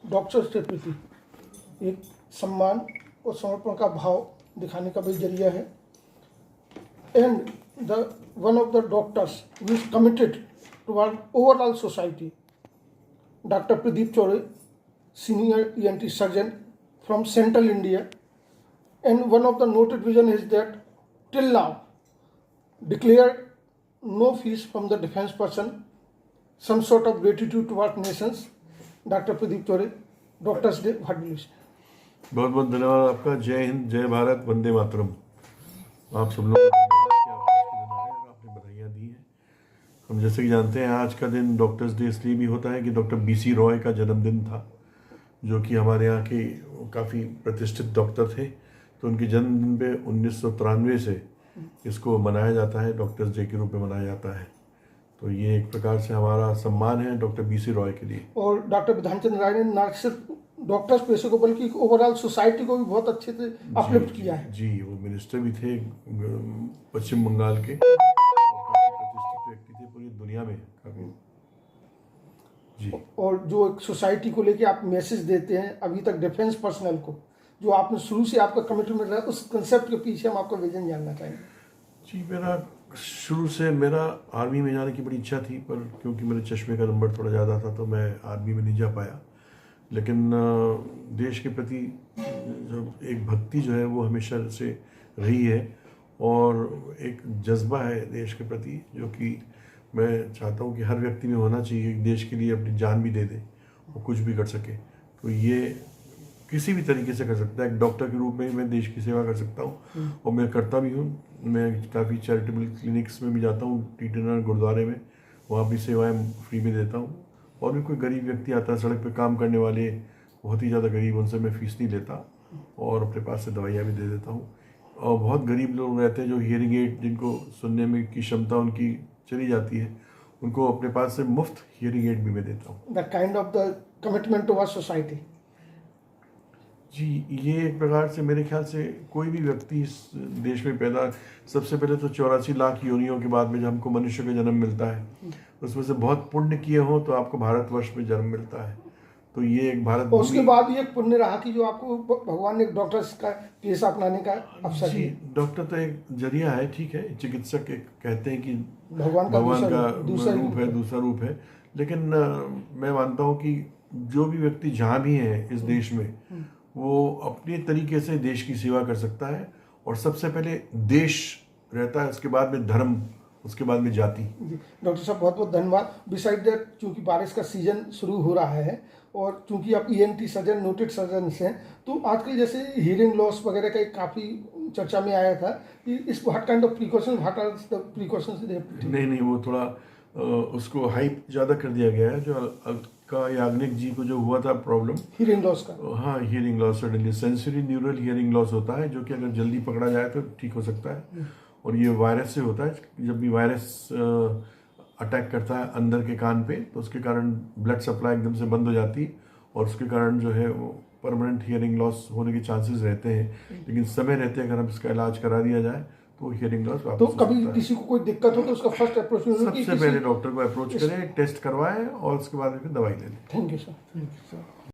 Doctors के प्रति एक सम्मान और समर्पण का भाव दिखाने का भी जरिया है। And the one of the doctors who is committed toward overall society, doctor Pradeep Chaure, senior ENT surgeon from Central India, and one of the noted vision is that till now declared no fees from the defense person, some sort of gratitude towards nations. Dr. Pradeep Chore, Doctors Day, what will you say? बहुत बहुत धन्यवाद आपका। जय हिंद, जय भारत, वंदे मातरम। आप सब लोग धन्यवाद कि आप आज के दिन आए और आपने बधाइयाँ दी हैं। हम जैसे कि जानते हैं आज का दिन डॉक्टर्स डे इसलिए भी होता है कि डॉक्टर BC रॉय का जन्मदिन था, जो कि हमारे यहाँ के काफ़ी प्रतिष्ठित डॉक्टर थे। तो उनके जन्मदिन पे 1993 से इसको मनाया जाता है, डॉक्टर्स डे के रूप में मनाया जाता है। तो ये एक प्रकार से हमारा सम्मान है डॉक्टर BC रॉय के लिए। और डॉक्टर विधानचंद्र राय ने न सिर्फ डॉक्टर्स पेशे को बल्कि ओवरऑल सोसाइटी को भी बहुत अच्छे से अपलिफ्ट किया है। जी, वो मिनिस्टर भी थे पश्चिम बंगाल के, और काफ़ी प्रतिष्ठित व्यक्ति थे पूरी दुनिया में काफ़ी। जी, और जो एक सोसाइटी को लेके आप मैसेज देते हैं अभी तक डिफेंस पर्सनल को, जो आपने शुरू से आपका कमिटमेंट रहा, उस कंसेप्ट के पीछे हम आपका विजन जानना चाहेंगे। जी, मेरा शुरू से मेरा आर्मी में जाने की बड़ी इच्छा थी, पर क्योंकि मेरे चश्मे का नंबर थोड़ा ज़्यादा था तो मैं आर्मी में नहीं जा पाया। लेकिन देश के प्रति जो एक भक्ति जो है वो हमेशा से रही है, और एक जज्बा है देश के प्रति जो कि मैं चाहता हूँ कि हर व्यक्ति में होना चाहिए। देश के लिए अपनी जान भी दे दे और कुछ भी कर सके। तो ये किसी भी तरीके से कर सकता है। एक डॉक्टर के रूप में मैं देश की सेवा कर सकता हूँ, और मैं करता भी हूँ। मैं काफ़ी चैरिटेबल क्लिनिक्स में भी जाता हूँ, टीटनर गुरुद्वारे में, वहाँ भी सेवाएं फ्री में देता हूँ। और भी कोई गरीब व्यक्ति आता है, सड़क पे काम करने वाले बहुत ही ज़्यादा गरीब, उनसे मैं फीस नहीं लेता और अपने पास से दवाइयाँ भी दे देता हूँ। और बहुत गरीब लोग रहते हैं जो हियरिंग एड, जिनको सुनने में की क्षमता उनकी चली जाती है, उनको अपने पास से मुफ्त हियरिंग एड भी मैं देता हूँ। The kind of the commitment towards society. जी, ये एक प्रकार से मेरे ख्याल से कोई भी व्यक्ति इस देश में पैदा, सबसे पहले तो 84 लाख योनियों के बाद में जब हमको मनुष्य का जन्म मिलता है, उसमें से बहुत पुण्य किए हो तो आपको भारतवर्ष में जन्म मिलता है। तो ये एक भारत और उसके बाद ये एक पुण्य रहा कि जो आपको भगवान ने डॉक्टर्स का पेशा अपनाने का अवसर दिया। डॉक्टर तो एक जरिया है, ठीक है। चिकित्सक एक कहते हैं कि भगवान का दूसरा रूप है। लेकिन मैं मानता हूँ कि जो भी व्यक्ति जहाँ भी है इस देश में, वो अपने तरीके से देश की सेवा कर सकता है। और सबसे पहले देश रहता है, उसके बाद में धर्म, उसके बाद में जाति। जी डॉक्टर साहब, बहुत बहुत धन्यवाद। बिसाइड दैट, चूँकि बारिश का सीजन शुरू हो रहा है और चूँकि आप ENT सर्जन, नोटेड सर्जन हैं, तो आजकल जैसे हियरिंग लॉस वगैरह का काफ़ी चर्चा में आया था कि इस what kind of precaution, what are the precautions they have to take? नहीं, वो थोड़ा उसको हाइप ज़्यादा कर दिया गया है। जो अलका याग्निक जी को जो हुआ था प्रॉब्लम हियरिंग लॉस का, हाँ, hearing loss, suddenly sensory neural hearing loss होता है, जो कि अगर जल्दी पकड़ा जाए तो ठीक हो सकता है। और ये वायरस से होता है। जब भी वायरस अटैक करता है अंदर के कान पे, तो उसके कारण ब्लड सप्लाई एकदम से बंद हो जाती है, और उसके कारण जो है वो परमानेंट हियरिंग लॉस होने के चांसेस रहते हैं। लेकिन समय रहते अगर हम इसका इलाज करा दिया जाए तो हियरिंग लॉस वापस तो कभी किसी को कोई दिक्कत हो तो उसका फर्स्ट अप्रोच सबसे पहले डॉक्टर को अप्रोच करें, टेस्ट करवाएं और उसके बाद फिर दवाई ले लें। Thank you sir.